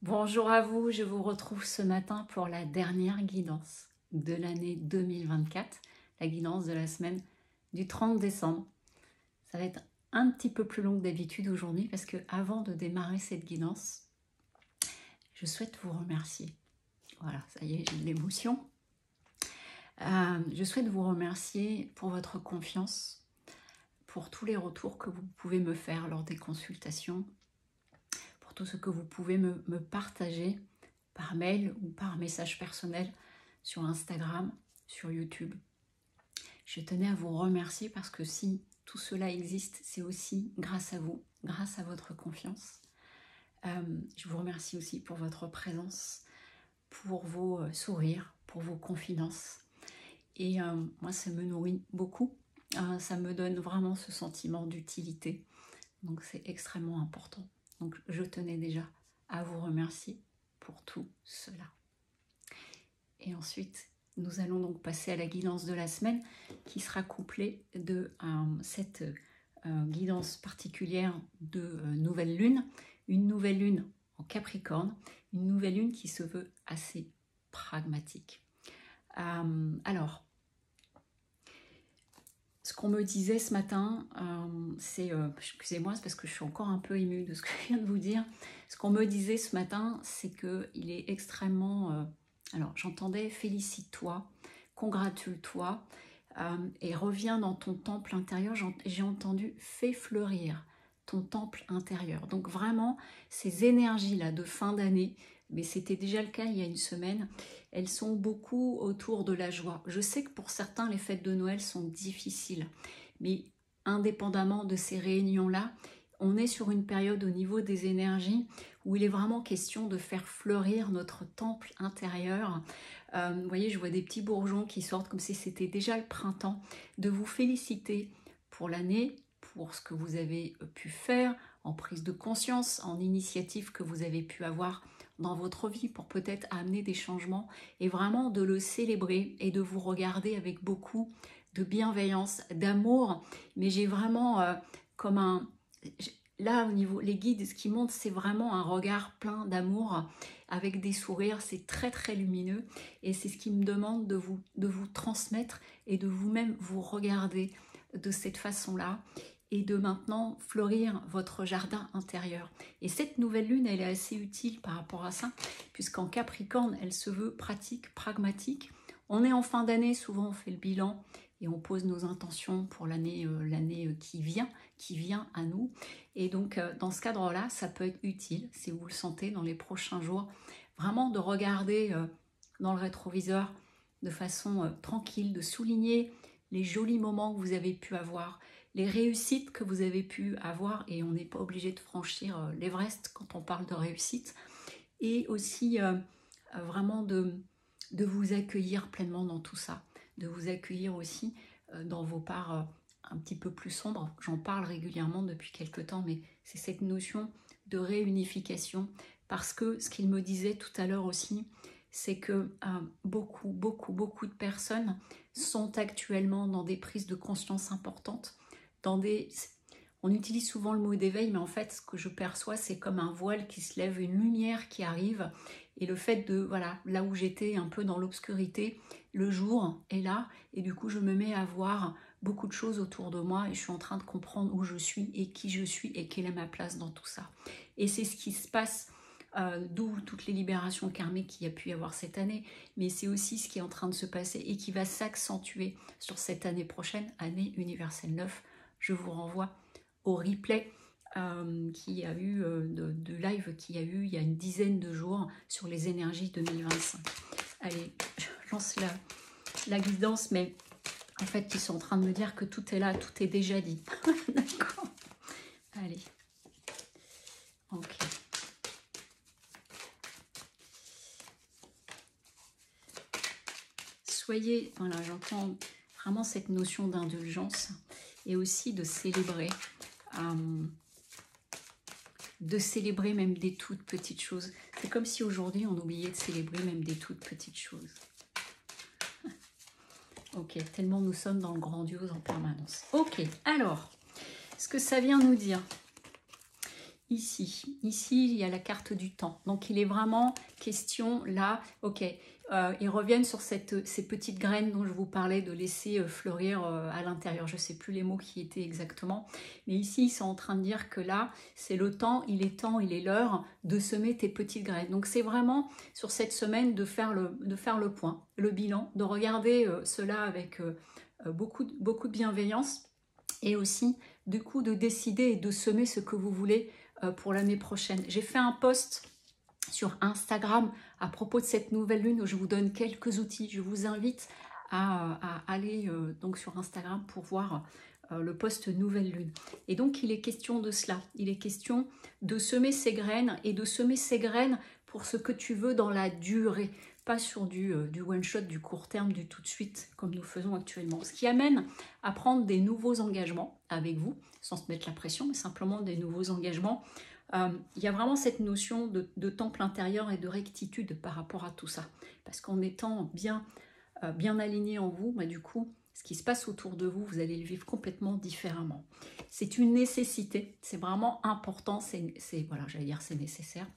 Bonjour à vous, je vous retrouve ce matin pour la dernière guidance de l'année 2024, la guidance de la semaine du 30 décembre. Ça va être un petit peu plus long que d'habitude aujourd'hui parce que avant de démarrer cette guidance, je souhaite vous remercier. Voilà, ça y est, j'ai de l'émotion. Je souhaite vous remercier pour votre confiance, pour tous les retours que vous pouvez me faire lors des consultations, pour tout ce que vous pouvez me partager par mail ou par message personnel sur Instagram, sur YouTube. Je tenais à vous remercier parce que si tout cela existe, c'est aussi grâce à vous, grâce à votre confiance. Je vous remercie aussi pour votre présence, pour vos sourires, pour vos confidences. Et moi, ça me nourrit beaucoup. Ça me donne vraiment ce sentiment d'utilité. Donc, c'est extrêmement important. Donc, je tenais déjà à vous remercier pour tout cela. Et ensuite, nous allons donc passer à la guidance de la semaine qui sera couplée de cette guidance particulière de nouvelle lune. Une nouvelle lune en Capricorne, une nouvelle lune qui se veut assez pragmatique. Alors, ce qu'on me disait ce matin, c'est, excusez-moi, c'est parce que je suis encore un peu émue de ce que je viens de vous dire. Ce qu'on me disait ce matin, c'est qu'il est extrêmement... alors, j'entendais félicite-toi, congratule-toi et reviens dans ton temple intérieur. J'ai entendu fais fleurir ton temple intérieur. Donc vraiment, ces énergies-là de fin d'année, mais c'était déjà le cas il y a une semaine, elles sont beaucoup autour de la joie. Je sais que pour certains, les fêtes de Noël sont difficiles, mais indépendamment de ces réunions-là, on est sur une période au niveau des énergies où il est vraiment question de faire fleurir notre temple intérieur. Vous voyez, je vois des petits bourgeons qui sortent comme si c'était déjà le printemps, de vous féliciter pour l'année, pour ce que vous avez pu faire, en prise de conscience, en initiative que vous avez pu avoir dans votre vie pour peut-être amener des changements et vraiment de le célébrer et de vous regarder avec beaucoup de bienveillance, d'amour. Mais j'ai vraiment comme un... Là, au niveau, les guides, ce qui montrent, c'est vraiment un regard plein d'amour avec des sourires. C'est très, très lumineux. Et c'est ce qui me demande de vous transmettre et de vous-même vous regarder de cette façon-là et de maintenant fleurir votre jardin intérieur. Et cette nouvelle lune, elle est assez utile par rapport à ça, puisqu'en Capricorne, elle se veut pratique, pragmatique. On est en fin d'année, souvent on fait le bilan et on pose nos intentions pour l'année qui vient à nous. Et donc, dans ce cadre-là, ça peut être utile, si vous le sentez, dans les prochains jours, vraiment de regarder dans le rétroviseur de façon tranquille, de souligner les jolis moments que vous avez pu avoir, les réussites que vous avez pu avoir, et on n'est pas obligé de franchir l'Everest quand on parle de réussite, et aussi vraiment de vous accueillir pleinement dans tout ça, de vous accueillir aussi dans vos parts un petit peu plus sombres. J'en parle régulièrement depuis quelques temps, mais c'est cette notion de réunification, parce que ce qu'il me disait tout à l'heure aussi, c'est que beaucoup de personnes sont actuellement dans des prises de conscience importantes, on utilise souvent le mot d'éveil, mais en fait, ce que je perçois, c'est comme un voile qui se lève, une lumière qui arrive. Et le fait de, voilà, là où j'étais un peu dans l'obscurité, le jour est là. Et du coup, je me mets à voir beaucoup de choses autour de moi et je suis en train de comprendre où je suis et qui je suis et quelle est ma place dans tout ça. Et c'est ce qui se passe, d'où toutes les libérations karmiques qu'il y a pu y avoir cette année, mais c'est aussi ce qui est en train de se passer et qui va s'accentuer sur cette année prochaine, année universelle 9. Je vous renvoie au replay qui a eu de live qu'il y a eu il y a une dizaine de jours sur les énergies 2025. Allez, je lance la guidance, mais en fait, ils sont en train de me dire que tout est là, tout est déjà dit. D'accord. Allez. Ok. Soyez, voilà, j'entends vraiment cette notion d'indulgence et aussi de célébrer même des toutes petites choses. C'est comme si aujourd'hui on oubliait de célébrer même des toutes petites choses. Ok, tellement nous sommes dans le grandiose en permanence. Ok, alors, ce que ça vient nous dire, ici. Ici, il y a la carte du temps. Donc, il est vraiment question là, ok, ils reviennent sur ces petites graines dont je vous parlais de laisser fleurir à l'intérieur. Je ne sais plus les mots qui étaient exactement. Mais ici, ils sont en train de dire que là, c'est le temps, il est l'heure de semer tes petites graines. Donc, c'est vraiment sur cette semaine de faire le point, le bilan, de regarder cela avec beaucoup de bienveillance et aussi, du coup, de décider et de semer ce que vous voulez pour l'année prochaine. J'ai fait un post sur Instagram à propos de cette nouvelle lune où je vous donne quelques outils. Je vous invite à aller donc sur Instagram pour voir le post nouvelle lune. Et donc il est question de cela. Il est question de semer ces graines et de semer ces graines pour ce que tu veux dans la durée. Pas sur du one shot, du court terme, du tout de suite comme nous faisons actuellement. Ce qui amène à prendre des nouveaux engagements avec vous, sans se mettre la pression, mais simplement des nouveaux engagements. Il y a vraiment cette notion de temple intérieur et de rectitude par rapport à tout ça. Parce qu'en étant bien aligné en vous, bah, du coup, ce qui se passe autour de vous, vous allez le vivre complètement différemment. C'est une nécessité, c'est vraiment important, voilà, j'allais dire c'est nécessaire.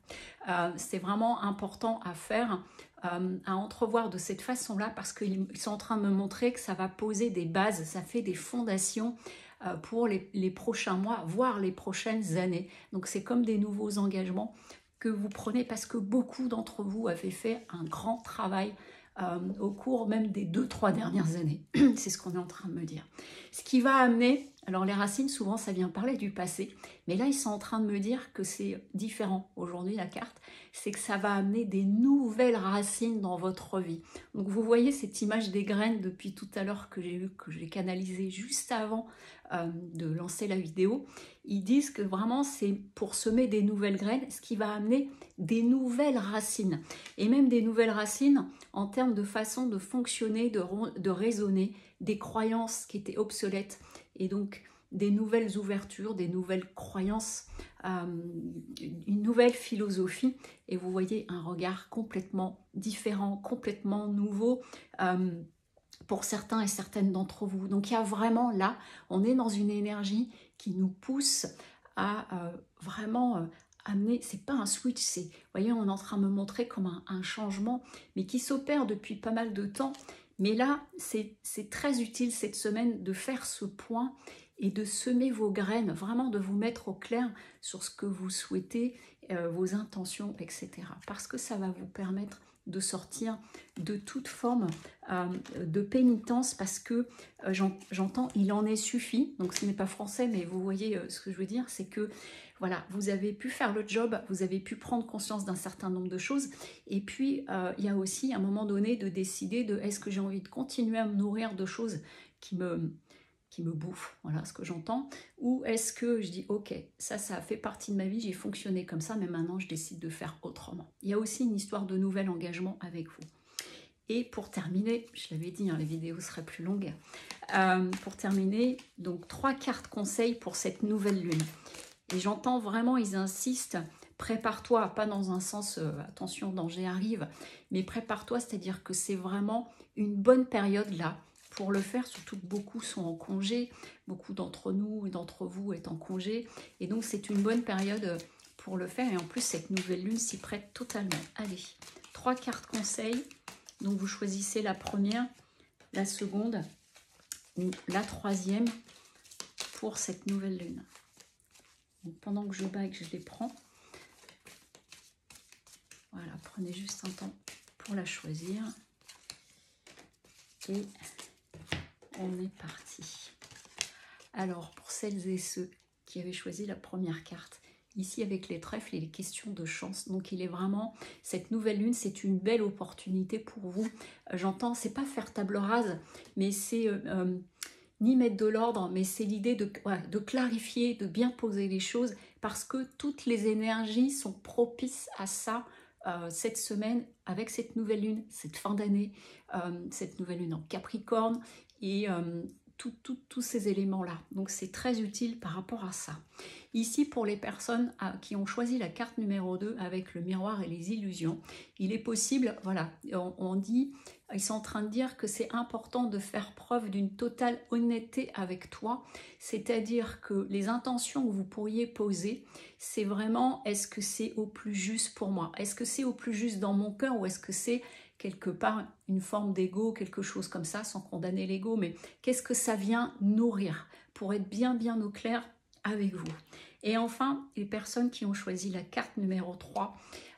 C'est vraiment important à faire, à entrevoir de cette façon-là, parce qu'ils sont en train de me montrer que ça va poser des bases, ça fait des fondations pour les prochains mois, voire les prochaines années. Donc c'est comme des nouveaux engagements que vous prenez parce que beaucoup d'entre vous avaient fait un grand travail au cours même des 2-3 dernières années. C'est ce qu'on est en train de me dire. Ce qui va amener, alors les racines souvent ça vient parler du passé, mais là ils sont en train de me dire que c'est différent aujourd'hui la carte, c'est que ça va amener des nouvelles racines dans votre vie. Donc vous voyez cette image des graines depuis tout à l'heure que j'ai canalisée juste avant de lancer la vidéo. Ils disent que vraiment c'est pour semer des nouvelles graines, ce qui va amener des nouvelles racines. Et même des nouvelles racines en termes de façon de fonctionner, de raisonner, des croyances qui étaient obsolètes. Et donc des nouvelles ouvertures, des nouvelles croyances, une nouvelle philosophie. Et vous voyez un regard complètement différent, complètement nouveau. Pour certains et certaines d'entre vous. Donc il y a vraiment là, on est dans une énergie qui nous pousse à vraiment amener, c'est pas un switch, c'est, vous voyez, on est en train de me montrer comme un changement, mais qui s'opère depuis pas mal de temps. Mais là, c'est très utile cette semaine de faire ce point et de semer vos graines, vraiment de vous mettre au clair sur ce que vous souhaitez, vos intentions, etc. Parce que ça va vous permettre de sortir de toute forme de pénitence, parce que j'entends il en est suffi, donc ce n'est pas français mais vous voyez ce que je veux dire, c'est que voilà, vous avez pu faire le job, vous avez pu prendre conscience d'un certain nombre de choses, et puis il y a aussi à un moment donné de décider de est-ce que j'ai envie de continuer à me nourrir de choses qui me bouffe, voilà ce que j'entends, ou est-ce que je dis ok, ça a fait partie de ma vie, j'ai fonctionné comme ça, mais maintenant je décide de faire autrement. Il y a aussi une histoire de nouvel engagement avec vous. Et pour terminer, je l'avais dit, hein, les vidéos seraient plus longues, pour terminer, donc 3 cartes conseils pour cette nouvelle lune. Et j'entends vraiment, ils insistent, prépare-toi, pas dans un sens attention, danger arrive, mais prépare-toi, c'est-à-dire que c'est vraiment une bonne période là, pour le faire, surtout que beaucoup sont en congé, beaucoup d'entre nous et d'entre vous est en congé, et donc c'est une bonne période pour le faire, et en plus cette nouvelle lune s'y prête totalement. Allez, 3 cartes conseils, donc vous choisissez la première, la seconde ou la troisième pour cette nouvelle lune. Donc pendant que je bats et que je les prends, voilà, prenez juste un temps pour la choisir, et on est parti. Alors, pour celles et ceux qui avaient choisi la première carte, ici avec les trèfles, il est question de chance. Donc, il est vraiment, cette nouvelle lune, c'est une belle opportunité pour vous. J'entends, c'est pas faire table rase, mais c'est ni mettre de l'ordre, mais c'est l'idée de clarifier, de bien poser les choses, parce que toutes les énergies sont propices à ça. Cette semaine, avec cette nouvelle lune, cette fin d'année, cette nouvelle lune en Capricorne, et tous ces éléments-là. Donc c'est très utile par rapport à ça. Ici, pour les personnes qui ont choisi la carte numéro 2 avec le miroir et les illusions, il est possible, voilà, on dit, ils sont en train de dire que c'est important de faire preuve d'une totale honnêteté avec toi, c'est-à-dire que les intentions que vous pourriez poser, c'est vraiment, est-ce que c'est au plus juste pour moi? Est-ce que c'est au plus juste dans mon cœur ou est-ce que c'est quelque part une forme d'ego, quelque chose comme ça, sans condamner l'ego, mais qu'est-ce que ça vient nourrir pour être bien au clair avec vous. Et enfin, les personnes qui ont choisi la carte numéro 3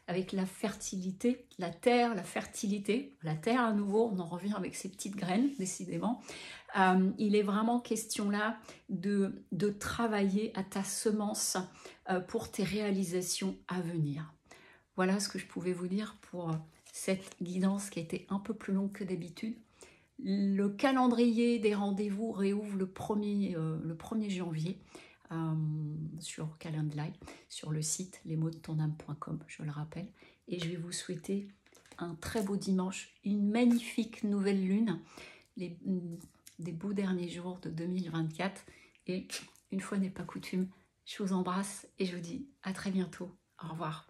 avec la fertilité, la terre, la fertilité, la terre à nouveau, on en revient avec ces petites graines, décidément. Il est vraiment question là de travailler à ta semence pour tes réalisations à venir. Voilà ce que je pouvais vous dire pour cette guidance qui a été un peu plus longue que d'habitude. Le calendrier des rendez-vous réouvre le 1er janvier sur Calendly, sur le site lesmotsdetonâme.com, je le rappelle. Et je vais vous souhaiter un très beau dimanche, une magnifique nouvelle lune, des beaux derniers jours de 2024. Et une fois n'est pas coutume, je vous embrasse et je vous dis à très bientôt. Au revoir.